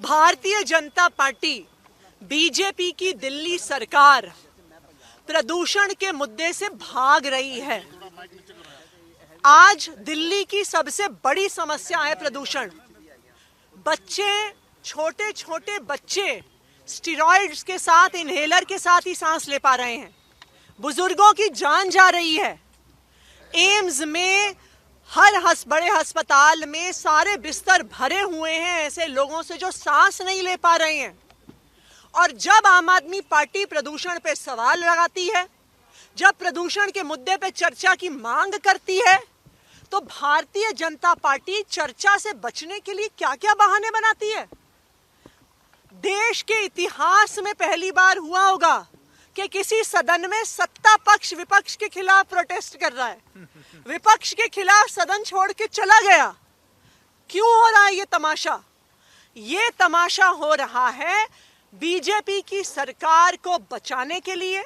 Bharatiya Janata party BJP की दिल्ली सरकार प्रदूषण के मुद्दे से भाग रही है। आज दिल्ली की सबसे बड़ी समस्या है प्रदूषण। बच्चे, छोटे छोटे बच्चे स्टेरॉइड्स के साथ, इनहेलर के साथ ही सांस ले पा रहे हैं। बुजुर्गों की जान जा रही है। एम्स में, हर बड़े अस्पताल में सारे बिस्तर भरे हुए हैं ऐसे लोगों से जो सांस नहीं ले पा रहे हैं। और जब आम आदमी पार्टी प्रदूषण पे सवाल लगाती है, जब प्रदूषण के मुद्दे पे चर्चा की मांग करती है, तो भारतीय जनता पार्टी चर्चा से बचने के लिए क्या क्या बहाने बनाती है। देश के इतिहास में पहली बार हुआ होगा कि किसी सदन में सत्ता पक्ष विपक्ष के खिलाफ प्रोटेस्ट कर रहा है, विपक्ष के खिलाफ सदन छोड़ के चला गया। क्यों हो रहा है ये तमाशा? ये तमाशा हो रहा है बीजेपी की सरकार को बचाने के लिए।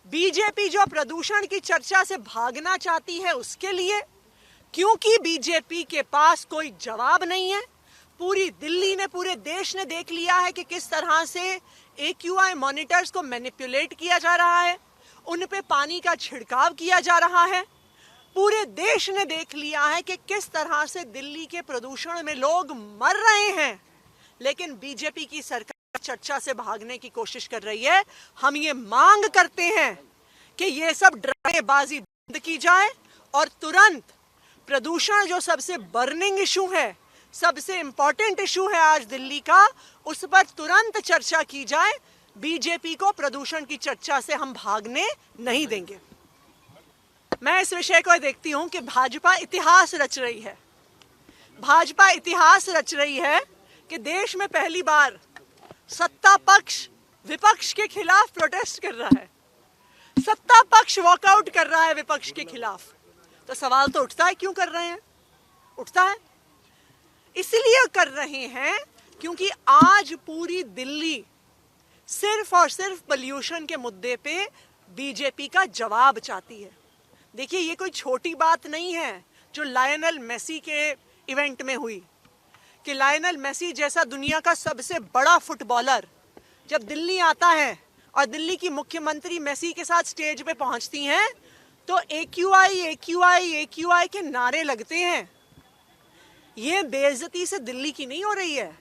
बीजेपी जो प्रदूषण की चर्चा से भागना चाहती है उसके लिए, क्योंकि बीजेपी के पास कोई जवाब नहीं है। पूरी दिल्ली ने, पूरे देश ने देख लिया है कि किस तरह से AQI मॉनिटर्स को मैनिपुलेट किया जा रहा है, उन पे पानी का छिड़काव किया जा रहा है। पूरे देश ने देख लिया है कि किस तरह से दिल्ली के प्रदूषण में लोग मर रहे हैं, लेकिन बीजेपी की सरकार चर्चा से भागने की कोशिश कर रही है। हम ये मांग करते हैं कि ये सब ड्रामेबाजी बंद की जाए और तुरंत प्रदूषण जो सबसे बर्निंग इशू है, सबसे इंपॉर्टेंट इशू है आज दिल्ली का, उस पर तुरंत चर्चा की जाए। बीजेपी को प्रदूषण की चर्चा से हम भागने नहीं देंगे। मैं इस विषय को देखती हूं कि भाजपा इतिहास रच रही है। भाजपा इतिहास रच रही है कि देश में पहली बार सत्ता पक्ष विपक्ष के खिलाफ प्रोटेस्ट कर रहा है, सत्ता पक्ष वॉकआउट कर रहा है विपक्ष के खिलाफ। तो सवाल तो उठता है, क्यों कर रहे हैं? उठता है इसलिए कर रहे हैं क्योंकि आज पूरी दिल्ली सिर्फ और सिर्फ पोल्यूशन के मुद्दे पे बीजेपी का जवाब चाहती है। देखिए, ये कोई छोटी बात नहीं है जो लायनल मेसी के इवेंट में हुई, कि लायनल मेसी जैसा दुनिया का सबसे बड़ा फुटबॉलर जब दिल्ली आता है और दिल्ली की मुख्यमंत्री मेसी के साथ स्टेज पे पहुंचती हैं, तो AQI के नारे लगते हैं। ये बेइज्जती से दिल्ली की नहीं हो रही है,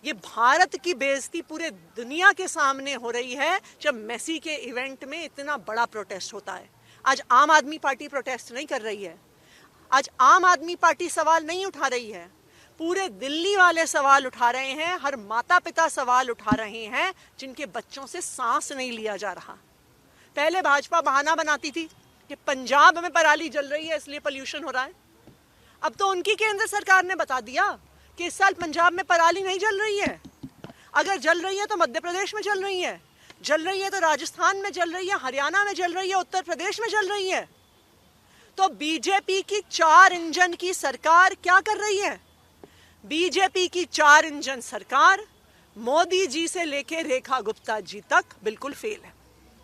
ये भारत की बेइज्जती पूरे दुनिया के सामने हो रही है जब मेसी के इवेंट में इतना बड़ा प्रोटेस्ट होता है। आज आम आदमी पार्टी प्रोटेस्ट नहीं कर रही है, आज आम आदमी पार्टी सवाल नहीं उठा रही है, पूरे दिल्ली वाले सवाल उठा रहे हैं। हर माता पिता सवाल उठा रहे हैं जिनके बच्चों से सांस नहीं लिया जा रहा। पहले भाजपा बहाना बनाती थी कि पंजाब में पराली जल रही है इसलिए पोल्यूशन हो रहा है। अब तो उनकी केंद्र सरकार ने बता दिया कि इस साल पंजाब में पराली नहीं जल रही है। अगर जल रही है तो मध्य प्रदेश में जल रही है, जल रही है तो राजस्थान में जल रही है, हरियाणा में जल रही है, उत्तर प्रदेश में जल रही है। तो बीजेपी की 4 इंजन की सरकार क्या कर रही है? बीजेपी की 4 इंजन सरकार मोदी जी से लेके रेखा गुप्ता जी तक बिल्कुल फेल है।